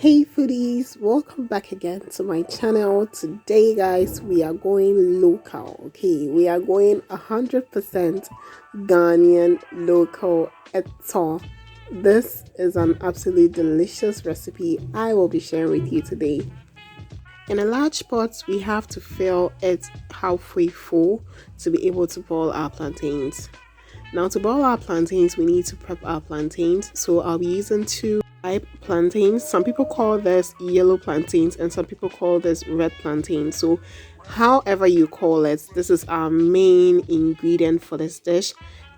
Hey foodies, welcome back again to my channel. Today guys, we are going local. Okay, we are going 100% Ghanaian local Etor. This is an absolutely delicious recipe I will be sharing with you today. In a large pot, we have to fill it halfway full to be able to boil our plantains. Now to boil our plantains, we need to prep our plantains. So I'll be using two ripe plantains. Some people call this yellow plantains and some people call this red plantain. So however you call it, this is our main ingredient for this dish.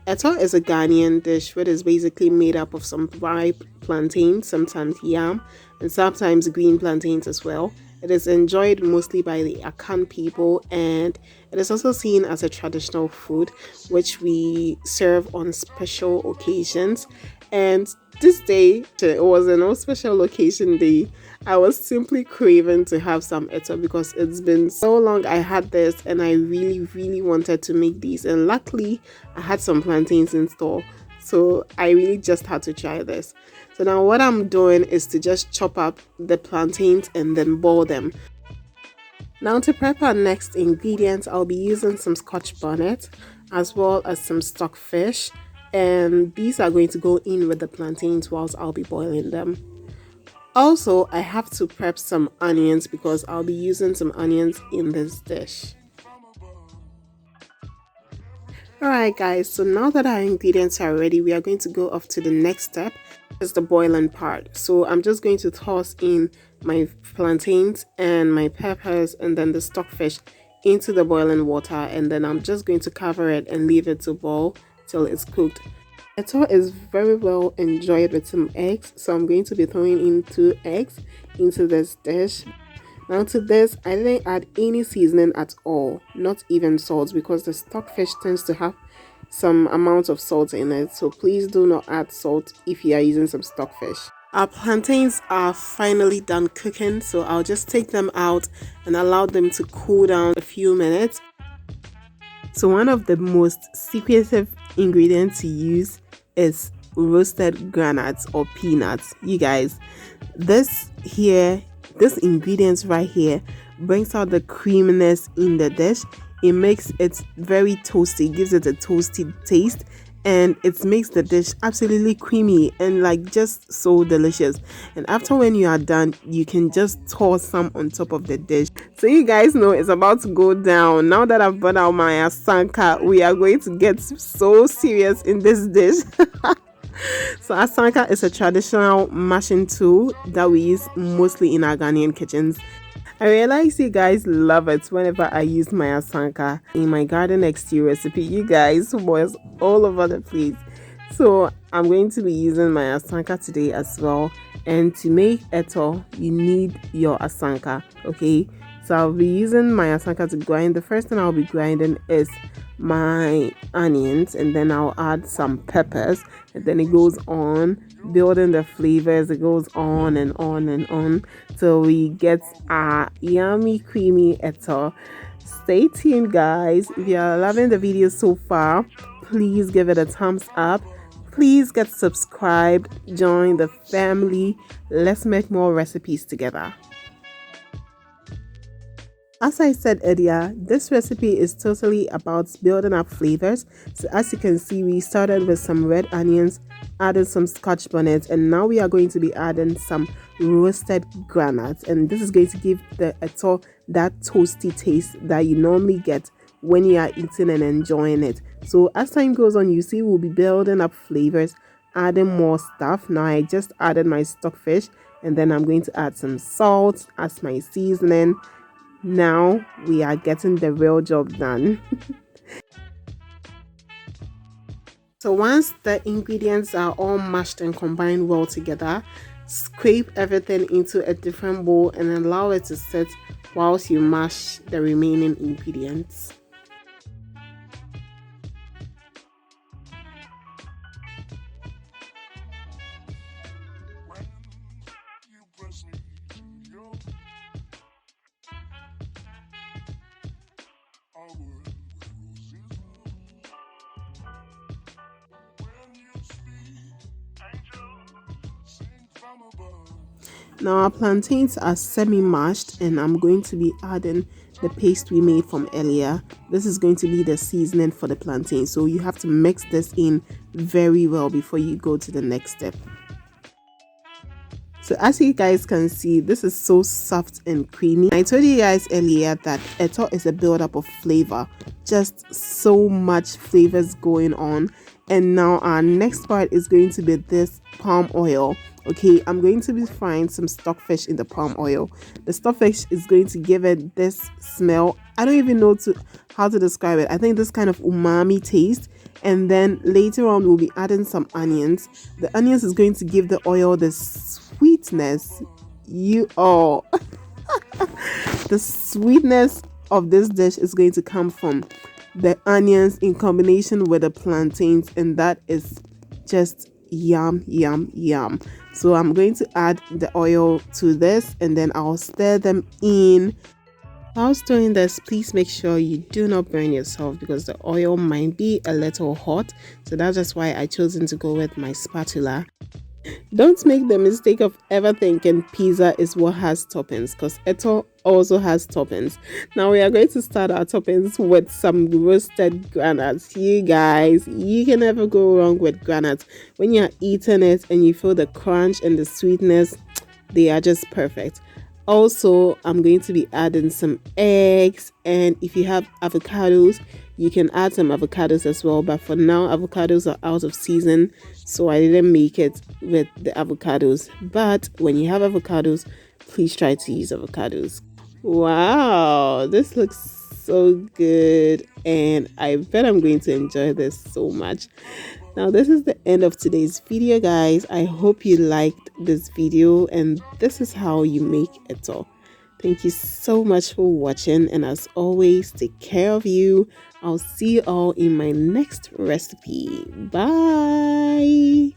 Etor is a Ghanaian dish which is basically made up of some ripe plantains, sometimes yam, and sometimes green plantains as well. It is enjoyed mostly by the Akan people, and it is also seen as a traditional food which we serve on special occasions. And this day, it was a no special occasion day. I was simply craving to have some Etor because it's been so long I had this and I really wanted to make these. And luckily, I had some plantains in store. So I really just had to try this. So now what I'm doing is to just chop up the plantains and then boil them. Now to prep our next ingredients, I'll be using some scotch bonnet as well as some stockfish, and these are going to go in with the plantains whilst I'll be boiling them. Also, I have to prep some onions because I'll be using some onions in this dish. Alright guys, so now that our ingredients are ready, we are going to go off to the next step, is the boiling part. So I'm just going to toss in my plantains and my peppers and then the stockfish into the boiling water, and then I'm just going to cover it and leave it to boil till it's cooked. Etor is very well enjoyed with some eggs, so I'm going to be throwing in 2 eggs into this dish. Now to this, I didn't add any seasoning at all, not even salt, because the stockfish tends to have some amount of salt in it, so please do not add salt if you are using some stockfish. Our plantains are finally done cooking, so I'll just take them out and allow them to cool down a few minutes. So one of the most secretive ingredients to use is roasted granules or peanuts. You guys, this ingredients right here brings out the creaminess in the dish. It makes it very toasty, gives it a toasty taste, and it makes the dish absolutely creamy and like just so delicious. And after when you are done, you can just toss some on top of the dish. So you guys know it's about to go down. Now that I've brought out my asanka, we are going to get so serious in this dish. So asanka is a traditional mashing tool that we use mostly in our Ghanaian kitchens. I realize you guys love it whenever I use my asanka in my garden next to you recipe. You guys was all over the place. So I'm going to be using my asanka today as well. And to make etor, you need your asanka, okay? So I'll be using my asanka to grind. The first thing I'll be grinding is my onions, and then I'll add some peppers, and then it goes on building the flavors. It goes on and on and on till we get our yummy creamy etor. Stay tuned guys. If you are loving the video so far, please give it a thumbs up. Please get subscribed, join the family. Let's make more recipes together. As I said earlier, this recipe is totally about building up flavors. So as you can see, we started with some red onions, added some scotch bonnet, and now we are going to be adding some roasted granules. And this is going to give the etor that toasty taste that you normally get when you are eating and enjoying it. So as time goes on, you see we'll be building up flavors, adding more stuff. Now I just added my stockfish, and then I'm going to add some salt as my seasoning. Now we are getting the real job done. So once the ingredients are all mashed and combined well together, scrape everything into a different bowl and allow it to sit whilst you mash the remaining ingredients. Now our plantains are semi-mashed and I'm going to be adding the paste we made from earlier. This is going to be the seasoning for the plantain, so you have to mix this in very well before you go to the next step. So as you guys can see, this is so soft and creamy. I told you guys earlier that Etor is a build-up of flavor, just so much flavors going on. And now our next part is going to be this palm oil. Okay, I'm going to be frying some stockfish in the palm oil. The stockfish is going to give it this smell. I don't even know how to describe it. I think this kind of umami taste. And then later on we'll be adding some onions. The onions is going to give the oil the sweetness. You all the sweetness of this dish is going to come from the onions in combination with the plantains, and that is just yum yum yum. So I'm going to add the oil to this and then I'll stir them in. While stirring this, please make sure you do not burn yourself because the oil might be a little hot, so that's just why I chosen to go with my spatula. Don't make the mistake of ever thinking pizza is what has toppings, because Etor also has toppings. Now we are going to start our toppings with some roasted granuts. You guys, you can never go wrong with granuts. When you're eating it and you feel the crunch and the sweetness, they are just perfect. Also, I'm going to be adding some eggs, and if you have avocados, you can add some avocados as well, but for now avocados are out of season, so I didn't make it with the avocados. But when you have avocados, please try to use avocados. Wow, this looks so good and I bet I'm going to enjoy this so much. Now this is the end of today's video, guys. I hope you liked this video, and this is how you make Etor. Thank you so much for watching, and as always, take care of you. I'll see you all in my next recipe. Bye.